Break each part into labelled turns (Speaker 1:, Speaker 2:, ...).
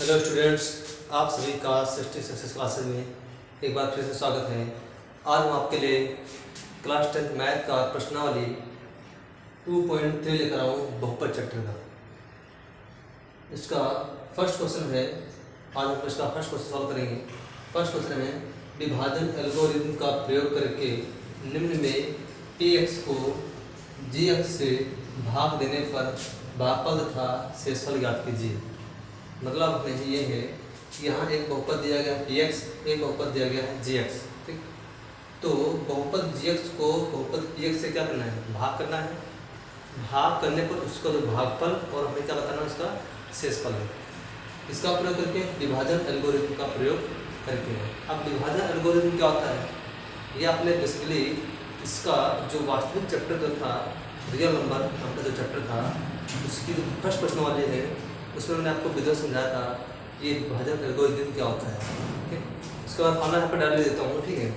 Speaker 1: Hello students, आप सभी का 60 सक्सेस क्लासेस में एक बार फिर से स्वागत है। आज हम आपके लिए क्लास 10th मैथ का प्रश्नावली 2.3 लेकर आऊँ बहुपद चैप्टर का। इसका फर्स्ट क्वेश्चन है। आज हम इसका फर्स्ट क्वेश्चन सॉल्व करेंगे। फर्स्ट क्वेश्चन है, विभाजन एल्गोरिथम का प्रयोग करके निम्न में px को gx से भाग देने पर भागफल तथा शेषफल ज्ञात कीजिए। मतलब अपने ये है कि यहाँ एक बहुपद दिया गया है px, एक बहुपद दिया गया है gx। ठीक, तो बहुपद gx को बहुपद px से क्या करना है, भाग करना है। भाग करने पर उसका जो भागफल और हमें क्या बताना है, उसका शेषफल है। इसका प्रयोग करके विभाजन एल्गोरिथम का प्रयोग करके है। अब विभाजन एल्गोरिथम क्या होता है, ये आपने बेसिकली इसका जो वास्तविक चैप्टर जो था, रियल नंबर नाम का जो चैप्टर था, उसकी जो फर्स्ट प्रश्न वाली है, उसमें मैंने आपको वीडियो समझाया था ये विभाजन एल्गोरिथम क्या होता है। ठीक है, उसके बाद फॉर्मूला यहाँ पर डाल देता हूँ। ठीक है,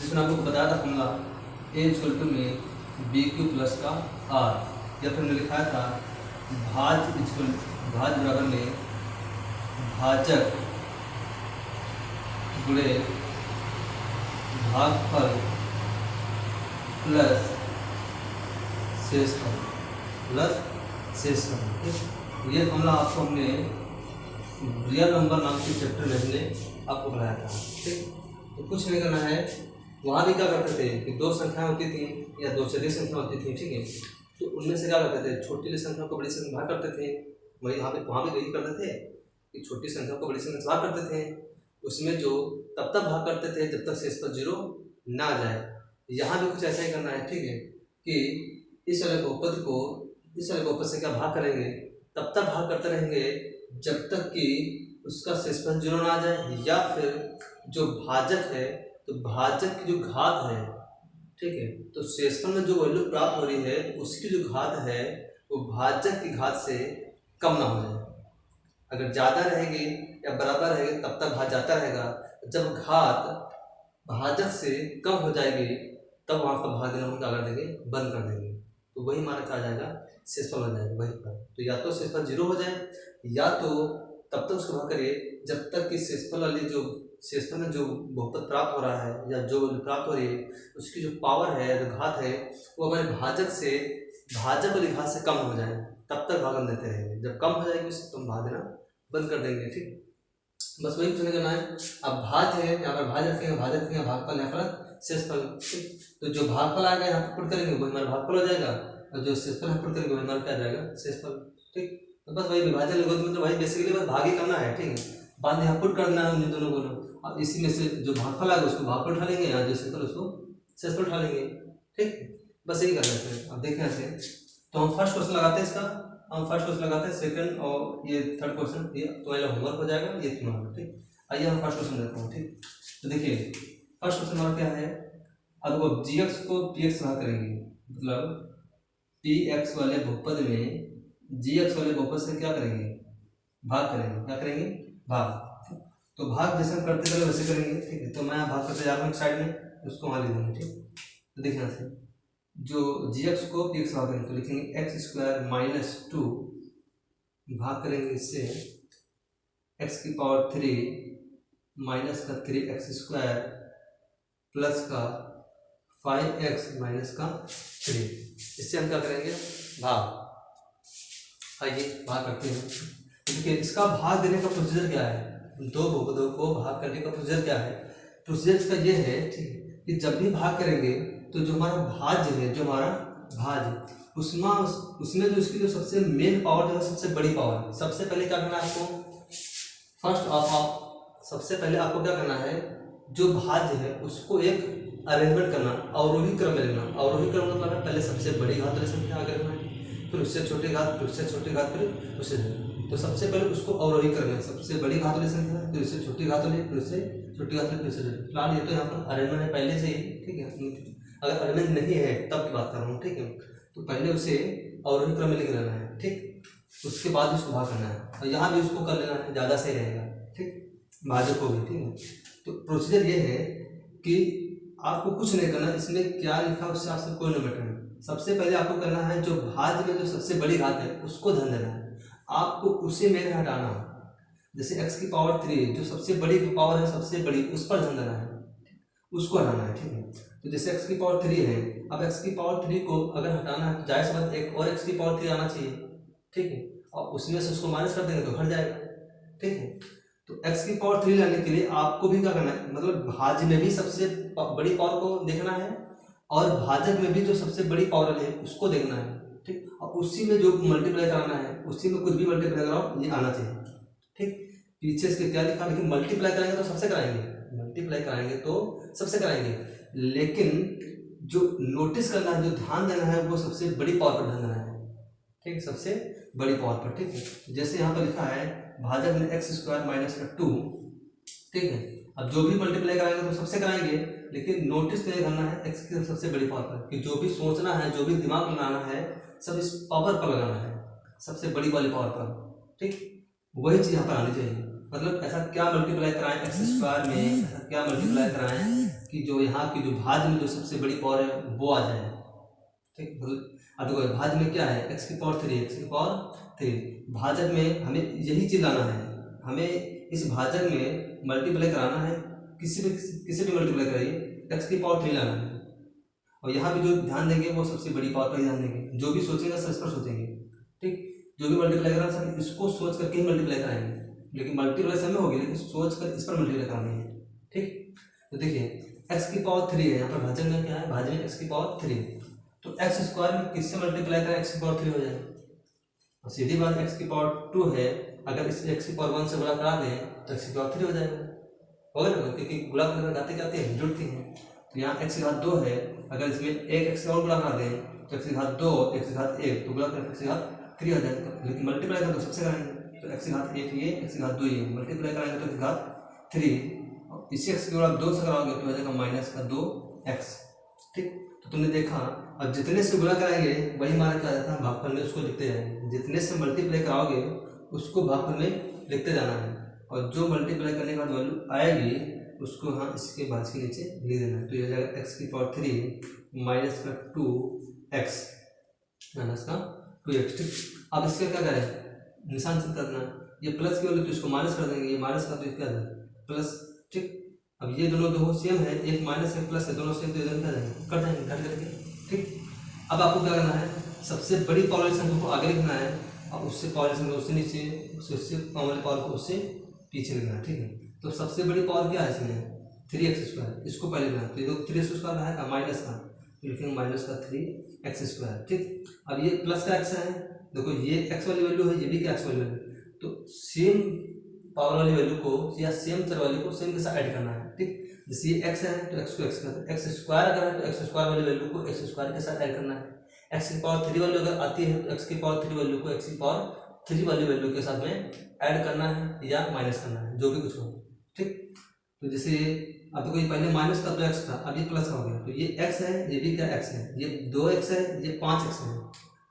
Speaker 1: जिसमें आपको बताया था फॉर्मूला a में bq प्लस का r, या फिर हमने लिखा था भाज बराबर में भाजक गुणे भागफल प्लस शेषफल। ये फॉर्मूला आपको हमने रियल नंबर नाम के चैप्टर में हमने आपको पढ़ाया था। ठीक, तो कुछ नहीं करना है। वहाँ भी क्या करते थे कि दो संख्याएं होती थी या दो से अधिक संख्या होती थी। ठीक है, तो उनमें से क्या करते थे, छोटी संख्या को बड़ी संख्या भाग करते थे। वही वहाँ भी वही करते थे कि छोटी संख्या को बड़ी संख्या से भाग करते थे। उसमें जो तब तक भाग करते थे जब तक शेषफल 0 ना आ जाए। यहाँ भी कुछ ऐसा ही करना है। ठीक है, कि इस वाले बहुपद से क्या भाग करेंगे, तब तक भाग करते रहेंगे जब तक कि उसका शेषफल 0 ना आ जाए, या फिर जो भाजक है तो भाजक की जो घात है, ठीक है, तो शेषफल में जो वैल्यू प्राप्त हो रही है उसकी जो घात है वो भाजक की घात से कम ना हो जाए। अगर ज़्यादा रहेगी या बराबर रहेगी तब तक भाग जाता रहेगा। जब घात भाजक से कम हो जाएगी तब वहाँ पर भाग देना हम क्या कर देंगे, बंद कर देंगे। तो वही हमारा क्या आ जाएगा, शेषफल बन जाएगा वहीं पर। तो या तो शेषफल 0 हो जाए, या तो तब तक उसको भाग करिए जब तक कि शेषफल में जो बहुपद प्राप्त हो रहा है या जो प्राप्त हो रही है उसकी जो पावर है, जो घात है, वो हमारे भाजक वाली घात से कम हो जाए, तब तक भाग हम देते रहेंगे। जब कम हो जाएगी तो हम भाग देना बंद कर देंगे। ठीक, बस वही कुछ नहीं करना है। अब भाज है, यहाँ पर भाज रखेंगे, भागफल यहाँ पर शेषफल। तो जो भागफल आएगा यहाँ पर पुट करेंगे वो हमारा भागफल हो जाएगा, और जो शेषफल यहाँ पुट करेंगे वो हमारा क्या जाएगा, शेषफल। ठीक, तो बस वही विभाजन एल्गोरिथम में तो वही बेसिकली बस भाग ही करना है। ठीक है, बाद यहाँ पुट करना है उन दोनों को। अब इसी में से जो भागफल आएगा उसको भागफल उठा लेंगे, या जो शेषफल उसको शेषफल उठा लेंगे। ठीक, बस यही करना है। अब देखें ऐसे, तो हम फर्स्ट क्वेश्चन लगाते हैं इसका, सेकंड और ये थर्ड क्वेश्चन, ये तुम्हारा होमवर्क हो जाएगा, ये तुम्हारा। ठीक, आइए हम फर्स्ट क्वेश्चन देखते हैं। ठीक, तो देखिए फर्स्ट क्वेश्चन हमारा क्या है, अब वो gx को px से भाग करेंगे, मतलब px वाले बहुपद में gx वाले बहुपद से क्या करेंगे, भाग करेंगे। क्या करेंगे, भाग। तो भाग जैसे हम करते चले वैसे करेंगे। ठीक है, तो मैं भाग करते जा रहा हूँ एक साइड में, उसको वहाँ ले देंगे। ठीक, तो देखिए यहाँ से जो gx को px से भाग करेंगे तो लिखेंगे x² - 2 भाग करेंगे इससे x की पावर 3 माइनस का 3x² प्लस का 5x माइनस का 3। इससे हम क्या करेंगे, भाग। आइए भाग करते हैं। देखिए इसका भाग देने का प्रोसीजर क्या है, दो बहुपदों को भाग करने का प्रोसीजर क्या है। प्रोसीजर इसका ये है, ठीक है, कि जब भी भाग करेंगे तो जो हमारा भाज्य है, जो हमारा भाज्य, उसमें जो इसकी जो सबसे मेन पावर जो है, सबसे बड़ी पावर, सबसे पहले क्या करना है आपको, सबसे पहले आपको क्या करना है, जो भाज्य है उसको एक अरेंजमेंट करना, अवरोही क्रम में लेना। अवरोही क्रम मतलब पहले सबसे बड़ी घात वाली संख्या आगे रखना है, फिर उससे छोटी घात, फिर उससे छोटी घात, फिर उससे। तो सबसे पहले उसको अवरोही क्रम में, सबसे बड़ी घात वाली संख्या, फिर उससे छोटी घात वाली, फिर उससे छोटी घात वाली, फिर उससे। फिलहाल ये तो यहाँ पर अरेंजमेंट है पहले से ही। ठीक है, अगर अरेंजमेंट नहीं है तब की बात कर रहा हूँ। ठीक है, तो पहले उसे अवरोही क्रम में लिख लेना है। ठीक, उसके बाद उसको भाग करना है, और यहाँ भी उसको कर लेना है, ज़्यादा सही रहेगा। ठीक, भाजक को भी। ठीक है, तो प्रोसीजर ये है कि आपको कुछ नहीं करना, इसमें क्या लिखा उससे आपसे कोई मैटर नहीं। सबसे पहले आपको करना है जो भाज्य में जो सबसे बड़ी घात है उसको ध्यान देना है, आपको उसे में हटाना। जैसे x की पावर 3 जो सबसे बड़ी पावर है, सबसे बड़ी, उस पर ध्यान देना है, उसको हटाना है, ठीक है। तो जैसे x की पावर 3 है, अब x की पावर 3 को अगर हटाना है तो जाहिर सी बात एक और x की पावर 3 आना चाहिए, ठीक है, और उसमें से उसको माइनस कर देंगे तो हट जाएगा, ठीक है। तो x की पावर 3 लाने के लिए आपको भी क्या करना है, मतलब भाज्य में भी सबसे बड़ी पावर को देखना है और भाजक में भी जो सबसे बड़ी पावर है उसको देखना है, ठीक, और उसी में जो मल्टीप्लाई कराना है उसी में कुछ भी मल्टीप्लाई कराओ ये आना चाहिए, ठीक। पीछे इसके क्या लिखा, लेकिन मल्टीप्लाई कराएंगे तो सबसे कराएंगे, मल्टीप्लाई कराएंगे तो सबसे कराएंगे, लेकिन जो नोटिस करना है, जो ध्यान देना है वो सबसे बड़ी पावर पर ध्यान देना है, ठीक, सबसे बड़ी पावर पर, ठीक है। जैसे यहाँ पर लिखा है भाजक में x स्क्वायर माइनस 2, ठीक है। अब जो भी मल्टीप्लाई कराएंगे तो सबसे कराएंगे, लेकिन नोटिस नहीं करना है x की सबसे बड़ी पावर पर, कि जो भी सोचना है, जो भी दिमाग लगाना है, सब इस पावर पर लगाना है, सबसे बड़ी वाली पावर पर, ठीक। वही चीज़ यहाँ पर आनी चाहिए, मतलब ऐसा क्या मल्टीप्लाई कराएं एक्स स्क्वायर में, ऐसा क्या मल्टीप्लाई कराएं कि जो यहाँ की जो भाज्य में जो सबसे बड़ी पावर है वो आ जाए, ठीक। मतलब अब देखो भाज्य में क्या है, x की पावर 3, x की पावर 3, भाजक में हमें यही चीज लाना है, हमें इस भाजक में मल्टीप्लाई कराना है, किसी भी मल्टीप्लाई कराइए, x की पावर 3 लाना है, और यहाँ भी जो ध्यान देंगे वो सबसे बड़ी पावर पर ही ध्यान देंगे, जो भी सोचेंगे सब इस पर सोचेंगे, ठीक। जो भी मल्टीप्लाई कराना सब इसको सोच करके ही मल्टीप्लाई कराएंगे, लेकिन मल्टीप्लाई समय होगी, लेकिन सोच कर इस पर मल्टीप्लाई करानी है, ठीक। तो देखिए x की पावर 3 है, यहाँ पर भाजक में क्या है, भाज्य में x की पावर 3, तो एक्स स्क्वायर में किससे मल्टीप्लाई करें, एक्स की पावर 3 हो जाए, और सीधी बात एक्स की पावर 2 है, अगर इस एक्स की पावर 1 से गुणा करा दें तो एक्स की पावर 3 हो जाएगा, होगा ना, क्योंकि गुणा करके घाते जाते हैं, जुड़ती हैं। तो यहाँ एक्स की घात 2 है, अगर इसमें एक एक्स और गुणा करा दें तो एक्स की घात 2, एक्स की घात 1, तो गुणा करके एक्स की घात 3 हो जाएगा, लेकिन मल्टीप्लाई करें तो सबसे कराएंगे, तो एक्स की घात 1 ये, एक्स की घात 2 ये, मल्टीप्लाई कराएंगे तो एक्स की घात 3, और इसी एक्स की गुणा 2 से कराओगे तो हो जाएगा माइनस का 2x, ठीक। तो तुमने देखा, अब जितने से गुणा कराएंगे वही हमारा क्या जाता है भागफल में, उसको लिखते जाएंगे, जितने से मल्टीप्लाई कराओगे उसको भागफल में लिखते जाना है, और जो मल्टीप्लाई करने के बाद वैल्यू आएगी उसको हाँ इसके बाद के नीचे लिख देना है, तो ये हो जाएगा x की पावर 3 माइनस का 2x माइनस का 2x, ठीक। अब इसका क्या करें, निशान से करना, ये प्लस की वैल्यू तो इसको माइनस कर देंगे, ये माइनस का तो इसका प्लस, ठीक। अब ये दोनों दो सेम है, एक माइनस एक प्लस है, दोनों सेम, तो इधर क्या जाएंगे, कट जाएंगे घट करके, ठीक। अब आपको क्या करना है, सबसे बड़ी पावर वाली संख्या को आगे लिखना है, और उससे पावर वाली संख्या उससे नीचे, उससे पावर वाली पावर को उससे पीछे लिखना है, ठीक है। तो सबसे बड़ी पावर क्या है इसमें, 3x स्क्वायर, इसको पहले लिखना है, तो ये देखो 3x स्क्वायर है का माइनस का, तो लिखेंगे माइनस का 3x स्क्वायर, ठीक। अब ये प्लस का x है, देखो ये x वाली वैल्यू है, ये भी क्या x वाली वैल्यू, तो सेम पावर वाली वैल्यू को या सेम चर वाली को सेम के साथ ऐड करना है, ठीक। जैसे ये x है तो x को x का, एक्स स्क्वायर अगर है तो एक्स स्क्वायर वाली वैल्यू को एक्स स्क्वायर के साथ ऐड करना है, x की पावर 3 वैल्यू अगर आती है तो x की पावर 3 वैल्यू को x की पावर 3 वाली वैल्यू के साथ में ऐड करना है या माइनस करना है, जो भी कुछ हो, ठीक। तो जैसे अब देखो ये पहले माइनस का 2x था, अब ये प्लस का हो गया, तो ये x है, ये भी क्या x है, ये 2x है, ये 5x है,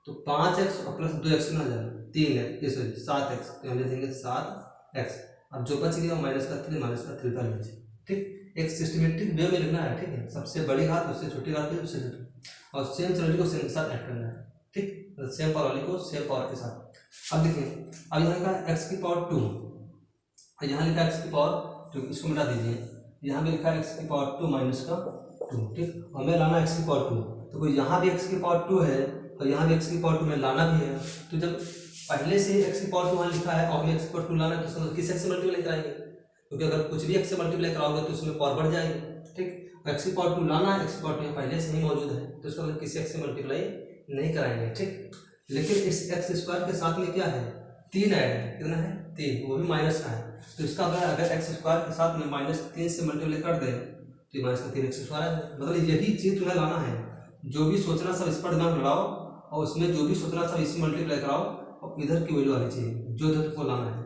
Speaker 1: तो 5x और प्लस 2x कितना हो जाएगा, 3 है, ये सॉरी 7x, तो हम लिख देंगे 7x। अब जो बच गया माइनस का 3 का लीजिए, ठीक। एक सिस्टमेटिक वे में लिखना है, ठीक है, सबसे बड़ी घात उससे छोटी घात उससे छोटी, और सेम चर को सेम के साथ ऐड करना है, ठीक, सेम पावर वाली को सेम पावर के साथ। अब देखिए, अब यहाँ लिखा x की पावर 2, और यहाँ लिखा x की पावर 2, इसको मिटा दीजिए, यहाँ भी लिखा है x की पावर 2 माइनस का 2, ठीक, हमें लाना x की पावर 2, तो कोई यहाँ भी x की पावर 2 है और यहाँ भी x की पावर 2 में लाना भी है, तो जब पहले से x की पावर 2 वहाँ लिखा है और हमें x की पावर 2 लाना है, तो किस x से मल्टीप्लाई कराएंगे, क्योंकि अगर कुछ भी x से मल्टीप्लाई कराओगे तो उसमें पावर बढ़ जाएगी, ठीक। x की पावर 2 लाना है, x की पावर 2 यहाँ पहले से ही मौजूद है, तो इसको किसी x से मल्टीप्लाई नहीं कराएंगे, ठीक। लेकिन इस x स्क्वायर के साथ में क्या है, 3 ऐड है, कितना है 3, वो भी माइनस का है, तो इसका अगर x स्क्वायर के साथ में -3 से मल्टीप्लाई कर दें तो ये माइनस का 3x स्क्वायर है, मतलब यही चीज़ तुम्हें लाना है, जो भी सोचना सब इस पर दिमाग लगाओ, और उसमें जो भी सोचना सब इसी मल्टीप्लाई कराओ, और इधर की वैल्यू आनी चाहिए, जो इधर तुमको लाना है,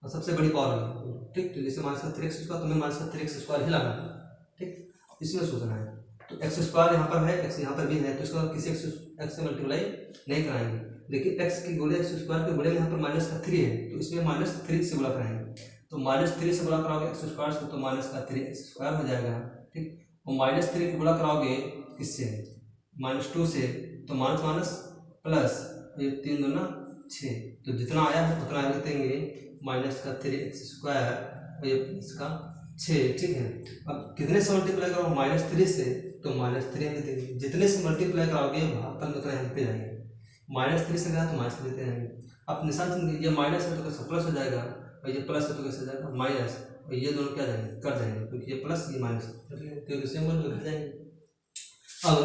Speaker 1: और सबसे बड़ी पावर वाली, ठीक। तो जैसे माइनस का 3x स्क्वायर, तुम्हें माइनस का 3x स्क्वायर ही लाना है, ठीक, इसमें सोचना है। तो x स्क्वायर यहाँ पर है, x यहाँ पर भी है, तो इसका किसी x से मल्टीप्लाई नहीं कराएंगे, लेकिन x की गुणे x स्क्वायर के गुणे में यहाँ पर माइनस का 3 है, तो इसमें -3 से गुणा कराएंगे, तो -3 से गुणा कराओगे x स्क्वायर से तो माइनस का 3x स्क्वायर हो जाएगा, ठीक। और -3 को गुणा कराओगे किससे, -2 से, तो माइनस प्लस, ये 3 दूना 6, तो जितना आया है उतना लिख देंगे माइनस का 3x² और ये प्लस का 6, ठीक है। अब कितने से मल्टीप्लाई करो -3 से, तो -3 लिख देंगे। जितने से मल्टीप्लाई कराओगे भागफल उतना यहाँ पे जाएंगे। -3 से गया तो -3 लेते जाएंगे। अब निशान से ये माइनस है तो कैसे प्लस हो जाएगा, और ये प्लस है तो कैसे जाएगा माइनस, और ये दोनों क्या जाएंगे कट जाएंगे, क्योंकि ये प्लस ये माइनस तो दूसरे मूल में घट जाएंगे। अब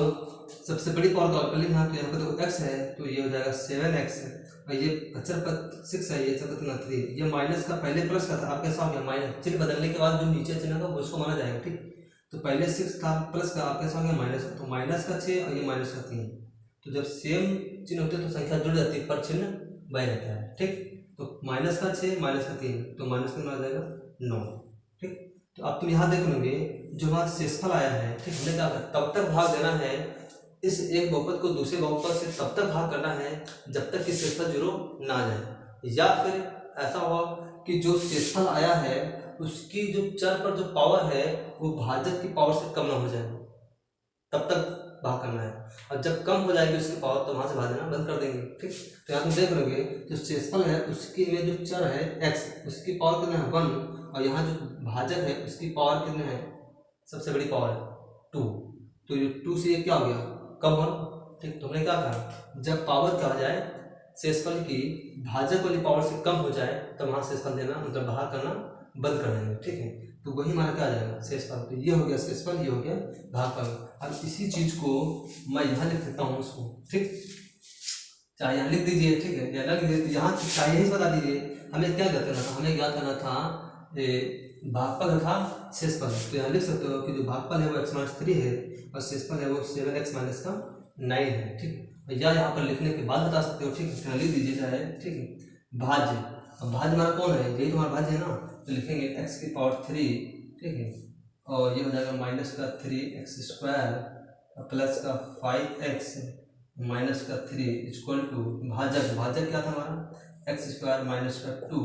Speaker 1: सबसे बड़ी पावर का कर लेना, तो यहाँ पर देखो x है तो ये हो जाएगा 7x है, और ये 6 है, ये 3, ये माइनस का पहले प्लस का था, अब कैसा हो गया माइनस, चिन्ह बदलने के बाद जो नीचे चिन्ह का उसको माना जाएगा, ठीक। तो पहले 6 था प्लस का, अब कैसा हो गया माइनस, तो माइनस का 6 और ये माइनस का 3। तो जब सेम चिन्ह होते हैं तो संख्या जुड़ जाती है पर चिन्ह बाई रहता है, ठीक। तो माइनस का 6 माइनस का 3, तो माइनस का आ जाएगा 9, ठीक। तो अब तुम यहाँ देख लोगे जो हमारा शेषफल आया है, ठीक, हमने क्या तब तक भाग देना है, इस एक बहुपद को दूसरे बहुपद से तब तक भाग करना है जब तक कि शेषफल 0 ना आ जाए, या फिर ऐसा हुआ कि जो शेषफल आया है उसकी जो चर पर जो पावर है वो भाजक की पावर से कम ना हो जाए, तब तक भाग करना है। और जब कम हो जाएगी उसकी पावर तो वहां से भाग देना बंद कर देंगे, ठीक। तो यहाँ तुम देख लोगे जो शेषफल है उसके में जो चर है x, उसकी पावर कितना है 1, और यहाँ जो भाजक है उसकी पावर कितने है, सबसे बड़ी पावर है 2। तो ये 2 से ये क्या हो गया कम 1, ठीक। तो हमने क्या कहा जब पावर क्या हो जाए शेषफल की भाजक वाली पावर से कम हो जाए तब वहाँ शेषफल देना मतलब भाग करना बंद कर देंगे, ठीक है। तो वही हमारा क्या आ जाएगा शेषफल, तो ये हो गया शेषफल, ये हो गया भागफल। अब इसी चीज को मैं यहाँ लिख देता हूँ उसको, ठीक, चाहे यहाँ लिख दीजिए, ठीक है, या लिख दीजिए यहाँ चाहे यही बता दीजिए हमें क्या ज्ञात करना था, हमें ज्ञात करना था भागफल तथा शेषफल। तो यहाँ लिख सकते हो कि जो भागफल है वो x-3 है और शेषफल है वो 7x - 9 है, ठीक। या यहाँ पर लिखने के बाद बता सकते हो, ठीक है, तो लिख दीजिए चाहे, ठीक है। भाज्य, अब भाज्य हमारा कौन है, यही तुम्हारा भाज्य है ना, तो लिखेंगे x⁻3, ठीक है, और ये हो जाएगा -3x² प्लस का 5x - 3 इक्वल टू भाजक, भाजक क्या था हमारा x² - 2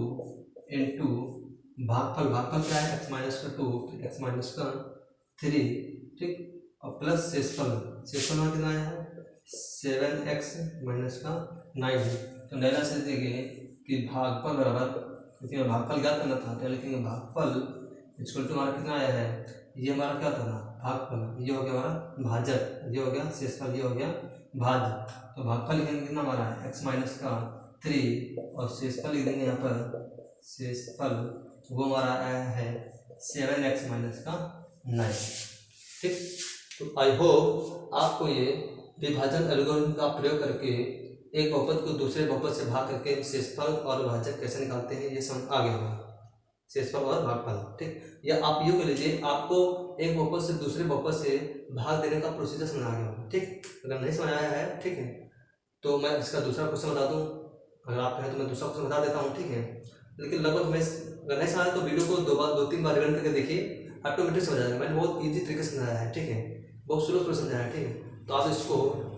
Speaker 1: इंटू भागफल, भागफल क्या है x-2 x-3, ठीक, और प्लस शेषफल, शेषफल में कितना है 7x - 9 है। तो नैला से देखेंगे कि भागफल बराबर, क्योंकि भागफल ज्ञात करना था तो लिखेंगे भागफल इक्वल टू हमारा कितना आया है, ये हमारा क्या था भागफल, ये हो गया हमारा भाजक, ये हो गया शेषफल, ये हो गया भाज्य। तो भागफल लिखेंगे कितना हमारा है x-3 और शेषफल लिख देंगे यहाँ पर शेषफल वो हमारा आया है 7x - 9, ठीक। तो आई होप आपको ये विभाजन एल्गोरिथम का प्रयोग करके एक बहुपद को दूसरे बहुपद से भाग करके शेषफल और भाजक कैसे निकालते हैं ये समझ आ गया होगा, शेषफल और भागफल, ठीक। या आप यूँ कह लीजिए आपको एक बहुपद से दूसरे बहुपद से भाग देने का प्रोसीजर समझ आ गया होगा, ठीक। अगर नहीं समझ आया है, ठीक है, तो मैं इसका दूसरा क्वेश्चन बता दूँ, अगर आप कहें तो मैं दूसरा क्वेश्चन बता देता हूँ, ठीक है। लेकिन लगभग हमें अगर नहीं समझ तो वीडियो को 2-3 बार रिवाइंड करके देखिए, ऑटोमेटिक समझ जाएगा। मैंने बहुत ईजी तरीके से समझाया है, ठीक है, बहुत स्लो समझाया है, ठीक है। तो आप इसको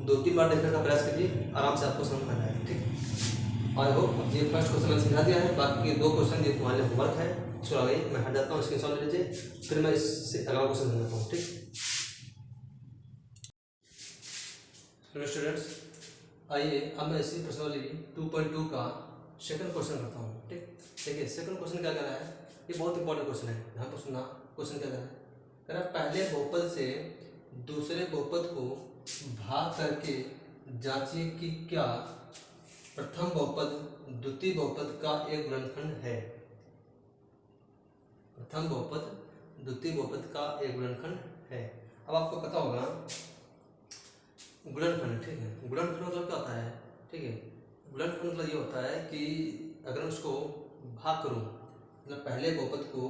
Speaker 1: 2-3 बार देखने का प्रयास कीजिए, आराम से आपको समझ में आएगा, ठीक। आई होप ये फर्स्ट क्वेश्चन मैंने समझा दिया है, बाकी ये 2 क्वेश्चन ये तुम्हारे होमवर्क है, इसको आगे मैं हट जाता हूँ, स्क्रीन शॉट ले लीजिए, फिर मैं इससे अगला क्वेश्चन समझाता हूँ, ठीक। हेलो स्टूडेंट्स, आइए अब मैं इसी प्रश्नावली 2.2 का सेकंड क्वेश्चन करता हूँ, ठीक। देखिए सेकंड क्वेश्चन क्या कह रहा है, ये बहुत इंपॉर्टेंट क्वेश्चन है, ध्यान पर सुनना। क्वेश्चन क्या कह रहा है पहले बहुपद से दूसरे बहुपद को भाग करके जांचिए कि क्या प्रथम बहुपद द्वितीय बहुपद का एक गुणनखंड है। प्रथम बहुपद द्वितीय बहुपद का एक गुणनखंड है। अब आपको पता होगा गुणनखंड, ठीक है, गुणनखंड मतलब क्या होता है, ठीक है, गुणनखंड मतलब ये होता है कि अगर उसको भाग करूँ, मतलब पहले बहुपद को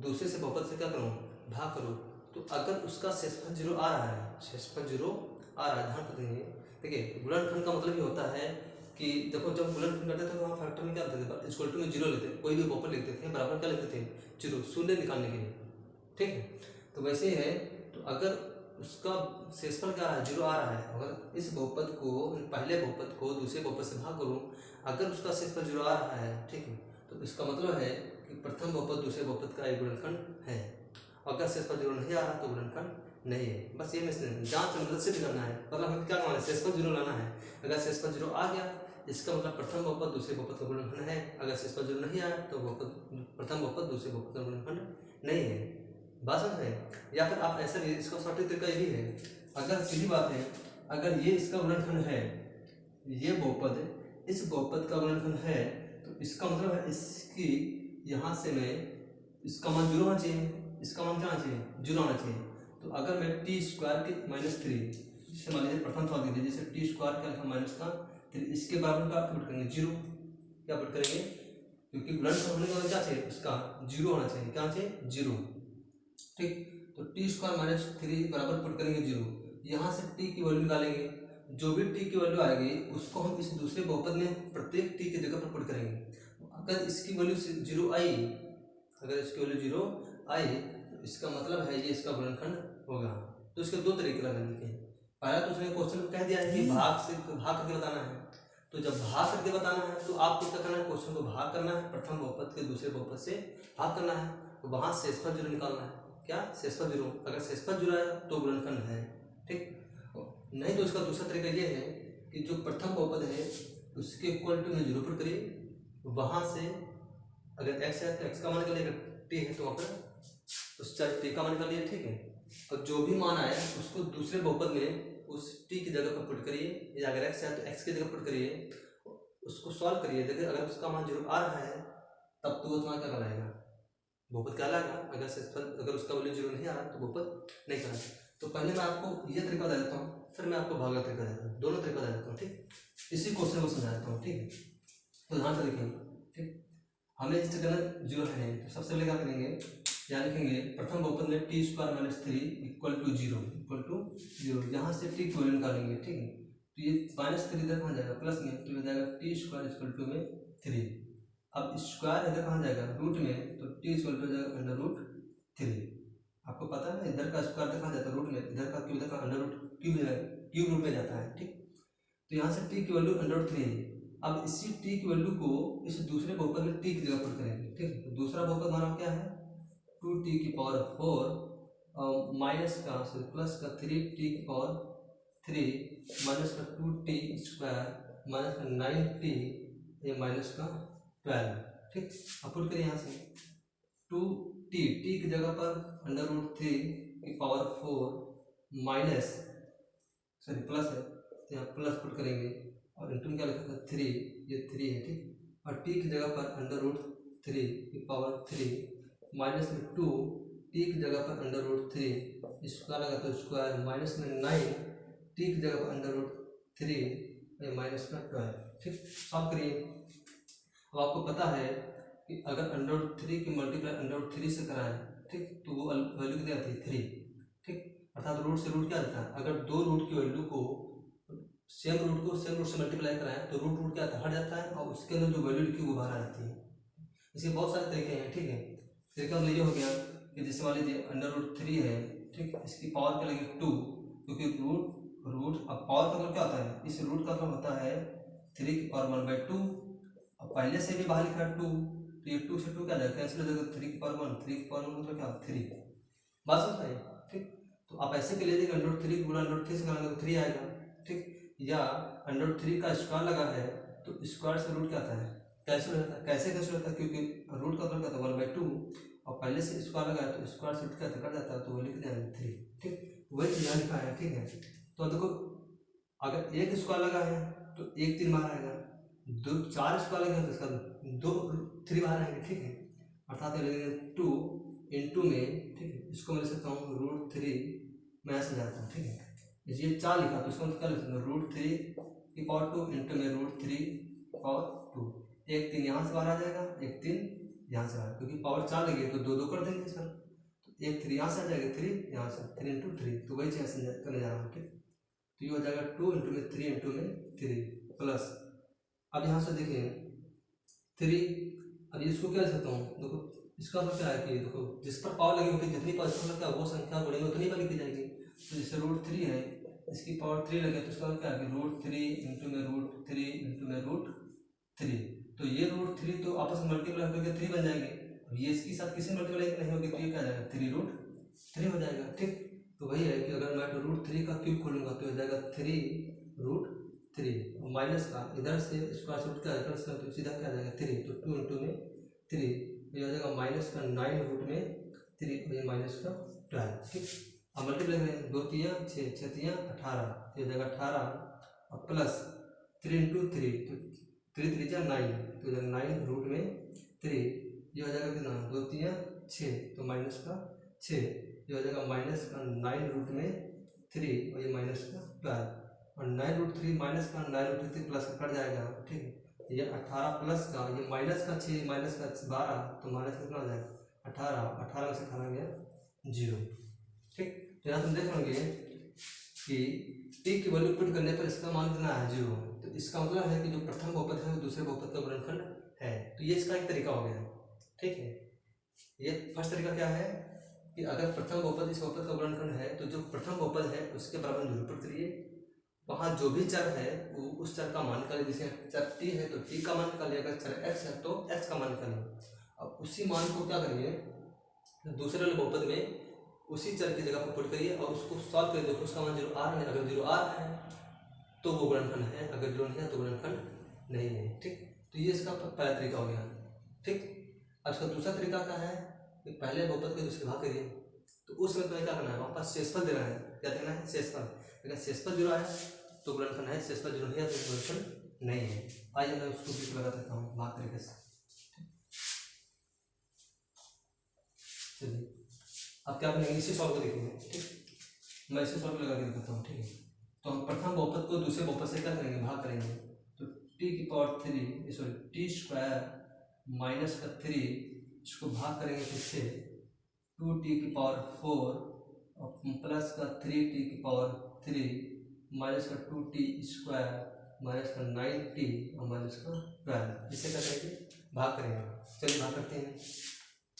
Speaker 1: दूसरे से बहुपद से क्या करूँ भाग करूँ, तो अगर उसका शेषफल 0 आ रहा है, शेषफल 0 आ रहा है, ध्यान कर देंगे। देखिए गुणनखंड का मतलब ये होता है कि देखो जब गुणनखंड करते थे तो वहाँ फैक्टर में क्या लेते थे, इक्वल टू में 0 लेते, कोई भी बहुपद लिखते थे बराबर क्या लिखते थे 0, शून्य निकालने के लिए, ठीक है। तो वैसे ही है, तो अगर उसका शेषफल क्या है 0 आ रहा है, अगर इस बहुपद को पहले बहुपद को दूसरे बहुपद से भाग करूँ, अगर उसका शेषफल 0 आ रहा है, ठीक है, तो इसका मतलब है कि प्रथम बहुपद दूसरे बहुपद का एक गुणनखंड है। अगर शेषफल 0 नहीं आ रहा तो गुणनखंड नहीं है। बस ये में जांच मदद से भी करना है, मतलब हमें क्या करना है शेषफल 0 लाना है। अगर शेषफल 0 आ गया इसका मतलब प्रथम बहुपद दूसरे बहुपद का गुणनखंड है। अगर शेषफल 0 नहीं आया तो प्रथम बहुपद दूसरे बहुपद का गुणनखंड नहीं है। बात समझ में? या फिर आप ऐसा भी, इसका सॉर्टेड तरीका ये भी है, अगर सीधी बात है, अगर ये इसका गुणनखंड है, ये बहुपद इस बहुपद का गुणनखंड है, तो इसका मतलब है इसकी यहाँ से मैं इसका मान 0 होना चाहिए, इसका मान क्या होना चाहिए, 0 होना चाहिए। तो अगर मैं टी स्क्वायर के -3, जिसे मान लीजिए प्रथम सवाल दीजिए, जैसे टी स्क्वायर का लिखा -3, इसके बराबर का पुट करेंगे 0, क्या पुट करेंगे, क्योंकि गुणनखंड होने के बाद क्या चाहिए, उसका 0 होना चाहिए, क्या चाहिए, 0। ठीक, तो टी स्क्वायर -3 बराबर पुट करेंगे 0। यहाँ से टी की वैल्यू निकालेंगे, जो भी टी की वैल्यू आएगी उसको हम इस दूसरे बहुपद में प्रत्येक टी की जगह पर पुट करेंगे। अगर इसकी वैल्यू 0 आई, अगर इसकी वैल्यू 0 आई, तो इसका मतलब है ये इसका गुणनखंड होगा। तो इसके दो तरीके लगाने के, पहला तो उसने क्वेश्चन कह दिया है कि भाग करके बताना है। तो जब भाग करके बताना है तो आपको क्या करना है, क्वेश्चन को भाग करना है, प्रथम बहुपद के दूसरे बहुपद से भाग करना है। तो वहाँ शेषफल 0 निकालना है, क्या, शेषफल 0। अगर शेषफल 0 आया तो गुणनखंड है। ठीक, नहीं तो इसका दूसरा तरीका ये है कि जो प्रथम बहुपद है उसके इक्वल टू में 0 पुट करिए, वहाँ से अगर x है तो x का मान निकालिए, अगर t है तो वहाँ पर उस t का मान निकालिए। ठीक है, और जो भी मान आया उसको दूसरे बहुपद में उस t की जगह पर पुट करिए, या अगर x है तो x की जगह पुट करिए, उसको सॉल्व करिए। देखिए अगर उसका मान 0 आ रहा है तब तो वो तुम्हारा क्या कहलाएगा, बहुपद कहलाएगा। अगर शेषफल अगर उसका वैल्यू 0 नहीं आ रहा तो बहुपद नहीं कहलाएगा। तो पहले मैं आपको ये तरीका बता देता हूँ, फिर मैं आपको भाग का तरीका देता हूँ, दोनों तरीका दे देता हूँ। ठीक, इसी क्वेश्चन को समझा देता हूँ। ठीक है, तो ध्यान से देखेंगे। ठीक, हमें इस जगह 0 है नहीं, तो सबसे पहले क्या करेंगे, यहाँ लिखेंगे प्रथम बहुपद में टी स्क्वायर -3 इक्वल टू 0, यहाँ से टी की वैल्यू निकालेंगे। ठीक है, तो ये -3 इधर कहाँ जाएगा, प्लस में, तो जाएगा टी स्क्वायर इक्वल टू में 3। अब स्क्वायर इधर कहाँ जाएगा, रूट में, तो टी इक्वल टू जाएगा √3। आपको पता है ना, इधर का स्क्वायर कहाँ जाता है, रूट में, इधर का क्यूब, इधर का क्यूब रूट में जाता है। ठीक, तो यहाँ से टी की वैल्यू √3 है। अब इसी टी की वैल्यू को इस दूसरे बहुपद में टी की जगह पर करेंगे। ठीक, तो दूसरा बहुपद हमारा क्या है, 2t की पावर 4 और माइनस का प्लस का 3t की पावर 3 माइनस का 2t स्क्वायर माइनस का 9t ये माइनस का 12। ठीक, अब पुट करिए यहाँ से 2t t की जगह पर √3 की पावर 4 माइनस प्लस है, तो यहाँ प्लस पुट करेंगे, और इंटू में क्या लिखा था 3, ये 3 है। ठीक, और t की जगह पर √3 की पावर 3 माइनस में 2 t की जगह पर √3 स्क्वायर लगा तो स्क्वायर माइनस में 9 t की जगह पर √3 माइनस में 12। ठीक, सॉल्व करिए। अब आपको पता है कि अगर √3 की मल्टीप्लाई √3 से कराएं, ठीक, तो वो वैल्यू कितनी आती है, 3। ठीक, अर्थात रूट से रूट क्या आता है, अगर दो रूट की वैल्यू को सेम रूट से मल्टीप्लाई कराएं तो रूट क्या आता है, हट जाता है, और उसके अंदर जो वैल्यू लिखी वो बाहर आ जाती है। इसके बहुत सारे तरीके हैं। ठीक है, तरीका मतलब ये हो गया कि जैसे मान लीजिए √3 है, ठीक, इसकी पावर क्या लगी 2, क्योंकि रूट अब पावर का मतलब क्या होता है, इस रूट का मतलब होता है 3 की पावर 1/2। अब पहले से भी बाहर लिखा है 2, तो ये 2 से 2 क्या जाएगा, कैंसिल हो जाएगा, 3 की पावर 1, 3 की पावर 1 मतलब क्या, 3। बात समझ आए। ठीक, तो आप ऐसे के लिए √3 गुणा √3 से कराएंगे तो 3 आएगा। ठीक, या √3 का स्क्वायर लगा है तो स्क्वायर से रूट क्या आता है, कैंसिल हो जाता है। कैसे कैंसिल होता है, क्योंकि रूट का मतलब क्या था 1/2, और पहले से स्क्वायर लगा है तो स्क्वायर से क्या कट जाता है, तो वो लिख दिया 3। ठीक, वही चीज़ लिखा है। ठीक है, तो देखो अगर एक स्क्वायर लगा है तो 1 3 बाहर आएगा, 4 स्क्वायर लगे हैं तो इसका 2 3 बाहर आएंगे। ठीक है, अर्थात लगेंगे 2 इंटू में, ठीक है, इसको मैं लिख सकता हूँ √3 मैं ऐसे जाता हूँ। ठीक है, ये 4 लिखा तो इसको क्या लिख सकता हूँ, √3 की पावर 2 इंटू में √3 की पावर 2। 1 3 यहाँ से बाहर आ जाएगा, 1 3 यहाँ से बाहर, क्योंकि पावर 4 लगी तो 2 2 कर देंगे सर, तो 1 3 यहाँ से आ जाएगा, 3 यहाँ से, 3 इंटू 3, तो वही चीज़ ऐसे करने जा रहा हूँ। ठीक, तो ये हो जाएगा 2 इंटू में 3 इंटू में 3 प्लस, अब यहाँ से देखिए 3, अब इसको क्या लिख सकता हूँ, देखो इसका मतलब क्या है कि देखो जिस पर पावर लगी होगी जितनी पावर इसका मतलब क्या, वो संख्या गुणे में उतनी पर लिखी जाएगी। तो जैसे √3 है, इसकी पावर 3 लगे तो इसका मतलब क्या है कि √3 इंटू में √3 इंटू में √3, तो ये √3 तो आपस में मल्टीप्लाई होकर 3 बन जाएंगे। अब ये इसके साथ किसी मल्टीप्लाई नहीं होगी तो ये क्या जाएगा, 3√3 हो जाएगा। ठीक, तो वही है कि अगर मैं √3 का क्यूब खोलूंगा तो हो जाएगा 3√3 3 माइनस का इधर से स्क्वायर रूट का इधर से तो सीधा क्या आ जाएगा 3, तो 2 इंटू में 3 ये हो जाएगा माइनस का 9 रूट में 3 ये माइनस का 12। ठीक, अब मल्टीप्लाई करें 2 3 6 6 3 18 तो हो जाएगा 18 और प्लस 3 इंटू 3 तो 3 3 जा 9 तो 9 रूट में 3 ये हो जाएगा कितना 2 3 6 तो माइनस का 6 ये हो जाएगा माइनस का 9 रूट में 3 और ये माइनस का 12 और 9 रूट 3 माइनस का 9 रूट 3 प्लस का कट जाएगा। ठीक, ये 18 प्लस का ये माइनस का 6 माइनस का 12 तो माइनस कितना हो जाएगा 18 18 में से 18 गया 0। ठीक, तो यहाँ तुम देख लोगे कि t की वैल्यू पुट करने पर इसका मान कितना है 0। तो इसका मतलब है कि जो प्रथम बहुपद है वो दूसरे बहुपद का गुणनखंड है। तो ये इसका एक तरीका हो गया। ठीक है, ये फर्स्ट तरीका क्या है कि अगर प्रथम बहुपद इस बहुपद का गुणनखंड है तो जो प्रथम बहुपद है उसके बराबर जरूर पुट करिए, वहाँ जो भी चर है वो उस चर का मान निकालिए। जैसे चर t है तो t का मान निकालिए, अगर चर x है तो x का मान निकालिए। अब उसी मान को क्या करिए दूसरे वाले बहुपद में उसी चर की जगह पर पुट करिए और उसको सॉल्व करिए। देखो उसका मान 0r है, अगर 0r है तो वो गुणनखंड है, अगर 0 नहीं है तो गुणनखंड नहीं है। ठीक, तो ये इसका पहला तरीका हो गया। ठीक, अब इसका दूसरा तरीका क्या है कि पहले बहुपद के दूसरे भाग करिए। तो उस समय तुम्हें क्या करना है, वहाँ पास शेषफल देना है। क्या देना है, शेषफल। अगर शेषफल 0 है तो गुणनखंड है, शेषफल 0 नहीं है तो गुणनखंड नहीं है। आइए मैं उसको भी लगा देता हूँ भाग तरीके से। चलिए अब क्या करेंगे, इसी सॉल्व को देखेंगे। ठीक, मैं इसे सॉल्व लगा के दिखाता हूँ। ठीक है, तो हम प्रथम बहुपद को दूसरे बहुपद से क्या करेंगे, भाग करेंगे। तो t की power 3 sorry T square minus का 3 इसको भाग करेंगे किससे 2t की पावर 4 और प्लस का 3t की पावर 3 माइनस का 2t स्क्वायर माइनस का 9t और माइनस का 12। इसे क्या करेंगे, भाग करेंगे। चलिए भाग करते हैं।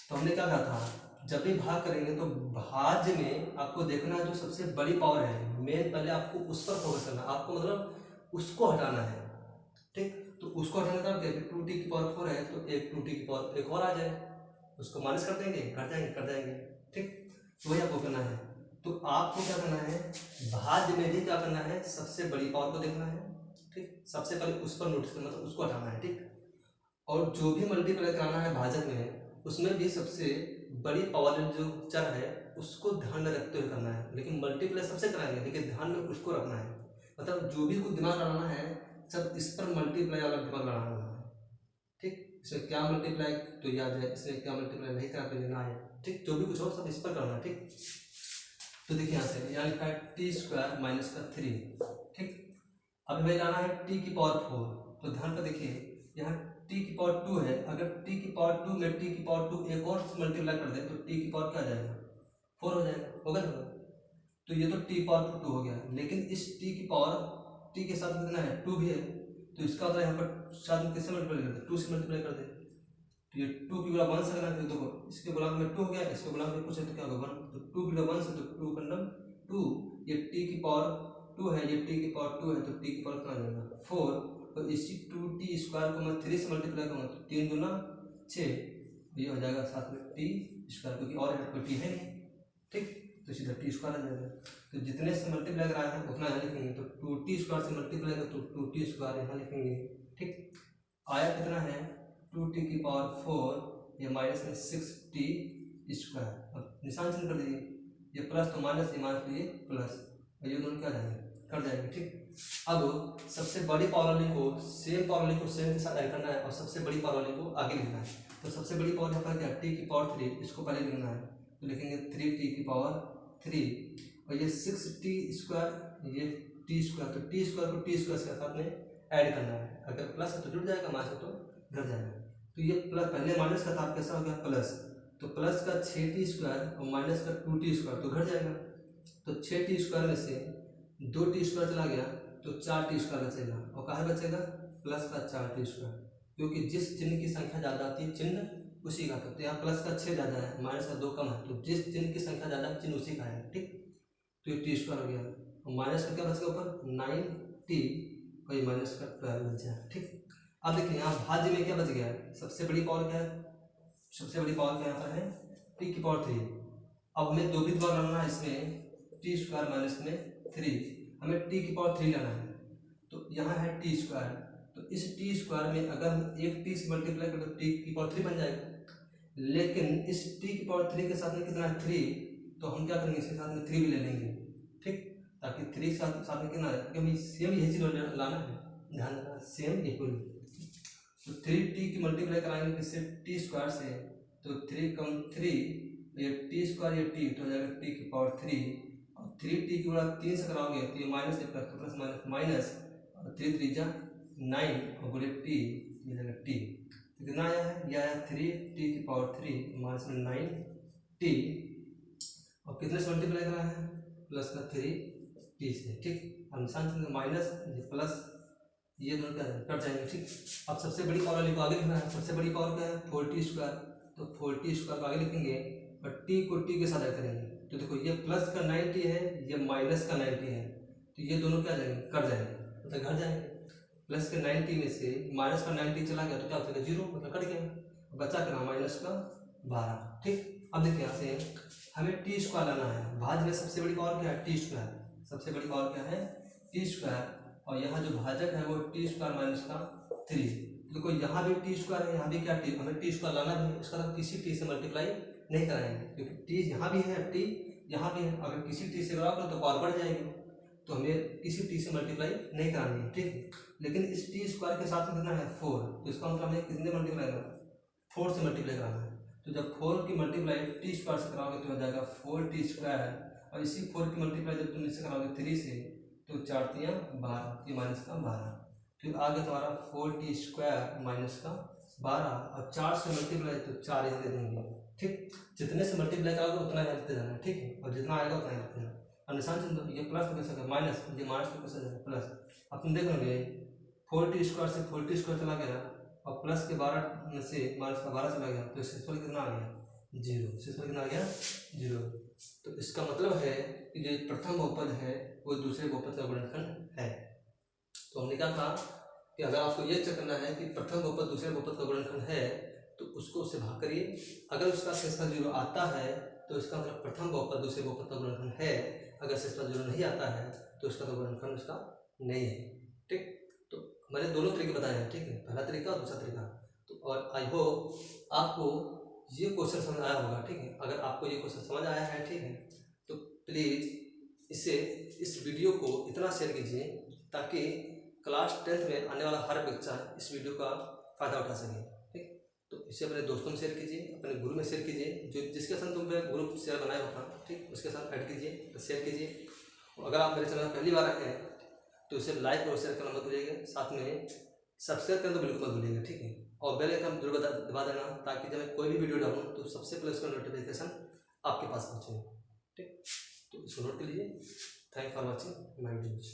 Speaker 1: तो हमने क्या कहा था, जब भी भाग करेंगे तो भाज्य में आपको देखना है जो सबसे बड़ी पावर है मेन, पहले आपको उस पर फोकस करना है, आपको मतलब उसको हटाना है। ठीक, तो उसको हटाने का क्या 2t की पावर 4 है तो एक 2t की पावर एक और आ जाए, उसको माइनस कर देंगे, कर जाएंगे। ठीक, तो वही आपको करना है। तो आपको क्या करना है, भाज्य में भी क्या करना है, सबसे बड़ी पावर को देखना है। ठीक, सबसे पहले उस पर नोटिस करना, मतलब उसको हटाना है। ठीक, और जो भी मल्टीप्लाई कराना है भाजक में उसमें भी सबसे बड़ी पावर जो चर है उसको ध्यान में रखते हुए करना है। लेकिन मल्टीप्लाई सबसे कराएंगे लेकिन ध्यान में उसको रखना है, मतलब जो भी कुछ दिमाग लगाना है सब इस पर मल्टीप्लाई वाला दिमाग लगाना है। ठीक, इसमें क्या मल्टीप्लाई तो याद है, इसमें क्या मल्टीप्लाई नहीं करा तो ना है। ठीक, जो भी कुछ हो सब इस पर करना है। ठीक, तो देखिए यहाँ से यहाँ लिखा है टी स्क्वायर माइनस का 3। ठीक, अब हमें लाना है टी की पावर 4। तो ध्यान पर देखिए यहाँ t की पावर 2 है, अगर t की पावर 2 में t की पावर 2 एक और मल्टीप्लाई कर दे तो t की पावर क्या आ जाएगा 4 हो जाएगा, होगा ना। तो ये तो t पावर 2 हो गया, लेकिन इस t की पावर t के साथ कितना है 2 भी है, तो इसका मतलब यहाँ पर साथ में किससे मल्टीप्लाई कर दे 2 से मल्टीप्लाई कर दे। तो ये 2 की गुणा 1 से करना, देखो इसके गुणा में 2 हो गया, इसके गुणा में कुछ है तो क्या होगा 1, तो 2 की गुणा 1 से तो 2 खंडम 2, ये t की पावर 2 है, ये t की पावर 2 है तो t की पावर कितना आ जाएगा 4। तो इसी 2t स्क्वायर को मैं 3 से मल्टीप्लाई करूँगा तो 3 दूना 6 ये हो जाएगा साथ में t स्क्वायर, क्योंकि और कोई t है नहीं। ठीक, तो सीधा t स्क्वायर आ जाएगा। तो जितने से मल्टीप्लाई कराया है उतना यहाँ लिखेंगे, तो 2t स्क्वायर से मल्टीप्लाई कर तो 2t स्क्वायर यहाँ लिखेंगे। ठीक, आया कितना है 2t की पावर 4 ये माइनस में 6t स्क्वायर। अब निशान चिन्ह कर दीजिए, ये प्लस तो माइनस, ये माइनस तो ये प्लस, और ये दोनों क्या जाएंगे कर जाएंगे। ठीक, अब सबसे बड़ी पावर वाली को सेम पावर वाली को सेम के साथ ऐड करना है और सबसे बड़ी पावर वाली को आगे लिखना है। तो सबसे बड़ी पावर यहाँ पर क्या t की पावर 3, इसको पहले लिखना है तो लिखेंगे 3t की पावर 3 और ये 6t स्क्वायर ये t स्क्वायर, तो t स्क्वायर को t स्क्वायर के साथ में ऐड करना है, अगर प्लस है तो जुड़ जाएगा, माइनस है तो घट जाएगा। तो ये प्लस पहले माइनस का था कैसा हो गया प्लस, तो प्लस का 6t स्क्वायर और माइनस का 2t स्क्वायर तो घट जाएगा। तो 6t स्क्वायर में से 2t स्क्वायर चला गया तो 4t स्क्वायर बचेगा, और कहाँ बचेगा प्लस का 4t स्क्वायर, क्योंकि जिस चिन्ह की संख्या ज़्यादा आती है चिन्ह उसी का। तो यहाँ प्लस का 6 ज़्यादा है, माइनस का 2 कम है, तो जिस चिन्ह की संख्या ज़्यादा है चिन्ह उसी का है। ठीक, तो ये t स्क्वायर हो गया और माइनस का क्या बच गया ऊपर 9t और ये माइनस का 12 बच जाए। ठीक, अब देखिए यहाँ भाज्य में क्या बच गया है, सबसे बड़ी पावर क्या है, सबसे बड़ी पावर क्या यहाँ पर है t की पावर 3। अब हमें दो भी बार लाना है इसमें t स्क्वायर माइनस में 3, हमें t की पावर 3 लाना है। तो यहाँ है टी स्क्वायर, तो इस टी स्क्वायर में अगर हम एक टी से मल्टीप्लाई करें तो टी की पावर 3 बन जाएगा, लेकिन इस टी की पावर 3 के साथ में कितना है 3, तो हम क्या करेंगे इसके साथ में 3 भी ले लेंगे, ठीक, ताकि 3 के साथ में कितना है, क्योंकि हमें सेम यही चीज लाना है, ध्यान रखना सेम इक्वल। तो 3t की मल्टीप्लाई कराएंगे किससे, टी स्क्वायर से, तो 3 कम 3 ये टी स्क्वायर ये टी, तो हो जाएगा टी की पावर 3, और 3t की गुणा 3 से कराओगे तो ये माइनस से प्लस, प्लस माइनस माइनस, और 3 3 जा 9 और गुणे टी, ये जाएगा टी, तो कितना आया है, ये आया 3t की पावर 3 माइनस 9t, और कितने से मल्टीप्लाई करा है, प्लस का 3t से, ठीक, हम निशान माइनस प्लस, ये दोनों क्या कट जाएंगे, ठीक। अब सबसे बड़ी पावर वाली को आगे लिखना है, सबसे बड़ी पावर क्या है 4t स्क्वायर, तो 4t स्क्वायर को आगे लिखेंगे और t को t के साथ ऐड करेंगे, तो देखो ये प्लस का 90 है, ये माइनस का 90 है, तो ये दोनों क्या जाएंगे, कट जाएंगे, मतलब घट जाएंगे। प्लस के 90 में से माइनस का 90 चला गया तो क्या होता है 0, मतलब कट गया, बचा क्या माइनस का 12, ठीक। अब देखिए यहाँ से हमें टी स्क्वायर लाना है, भाज्य में सबसे बड़ी पावर क्या है टी स्क्वायर, सबसे बड़ी पावर क्या है टी स्क्वायर, और यहाँ जो भाजक है वो टी स्क्वायर माइनस का 3, देखो यहाँ भी टी स्क्वायर है, यहाँ भी क्या टी, हमें टी स्क्वायर लाना भी है, इसका मतलब किसी टी से मल्टीप्लाई नहीं कराएंगे, क्योंकि टी यहाँ भी है टी यहाँ भी है, अगर किसी टी से कराओगे तो पावर बढ़ जाएगी, तो हमें किसी टी से मल्टीप्लाई नहीं करानी है, ठीक। लेकिन इस टी स्क्वायर के साथ में कितना है 4, तो इसका मतलब हमें कितने मल्टीप्लाई करना है 4 से मल्टीप्लाई कराना है, तो जब 4 की मल्टीप्लाई टी स्क्वायर से कराओगे तो हो जाएगा 4t स्क्वायर, और इसी 4 की मल्टीप्लाई जब तुम इससे कराओगे 3 से तो 4 3 12, ये माइनस का 12, फिर आगे तुम्हारा 4t स्क्वायर माइनस का 12, और 4 से मल्टीप्लाई तो 4 यहाँ दे देंगे, ठीक। जितने से मल्टीप्लाई करोगे उतना यहाँ लिखते जाना है, ठीक है, और जितना आएगा उतना लिखते जाना, और निशान चिन्ह दो, ये प्लस कैसे होगा माइनस, ये माइनस को कैसे जाएगा प्लस, अब तुम देख लोगे 4t स्क्वायर से 4t स्क्वायर चला गया, और प्लस के 12 में से माइनस का 12 चला गया, तो शेषफल कितना आ गया 0, शेषफल कितना आ गया 0, तो इसका मतलब है कि जो प्रथम बहुपद है वो दूसरे बहुपद का गुणनखंड है। तो हमने क्या कहा कि अगर आपको ये चेक करना है कि प्रथम बहुपद दूसरे बहुपद का गुणनखंड है तो उसको उससे भाग करिए, अगर उसका शेषफल 0 आता है तो इसका मतलब प्रथम बहुपद दूसरे बहुपद का गुणनखंड है, अगर शेषफल 0 नहीं आता है तो उसका तो गुणनखंड उसका नहीं है, ठीक। तो मैंने दोनों तरीके बताए हैं, ठीक है, पहला तरीका और दूसरा तरीका, तो और आई होप आपको ये क्वेश्चन समझ आया होगा, ठीक है। अगर आपको ये क्वेश्चन समझ आया है, ठीक है, तो प्लीज़ इस वीडियो को इतना शेयर कीजिए ताकि क्लास 10th में आने वाला हर बच्चा इस वीडियो का फ़ायदा उठा सके, ठीक। तो इसे अपने दोस्तों में शेयर कीजिए, अपने ग्रुप में शेयर कीजिए, जो जिसके साथ तुमने ग्रुप शेयर बनाया होगा, ठीक, उसके साथ ऐड कीजिए, तो शेयर कीजिए। और अगर आप मेरे चैनल पहली बार आए हैं तो इसे लाइक और शेयर करना मत भूलिएगा, साथ में सब्सक्राइब करना तो बिल्कुल मत भूलिएगा, ठीक है, और बेल आइकन जरूर दबा देना ताकि जब मैं कोई भी वीडियो डालूँ तो सबसे पहले उसका नोटिफिकेशन आपके पास पहुँचे, ठीक। तो इसको नोट कर लीजिए। Thank for watching my videos.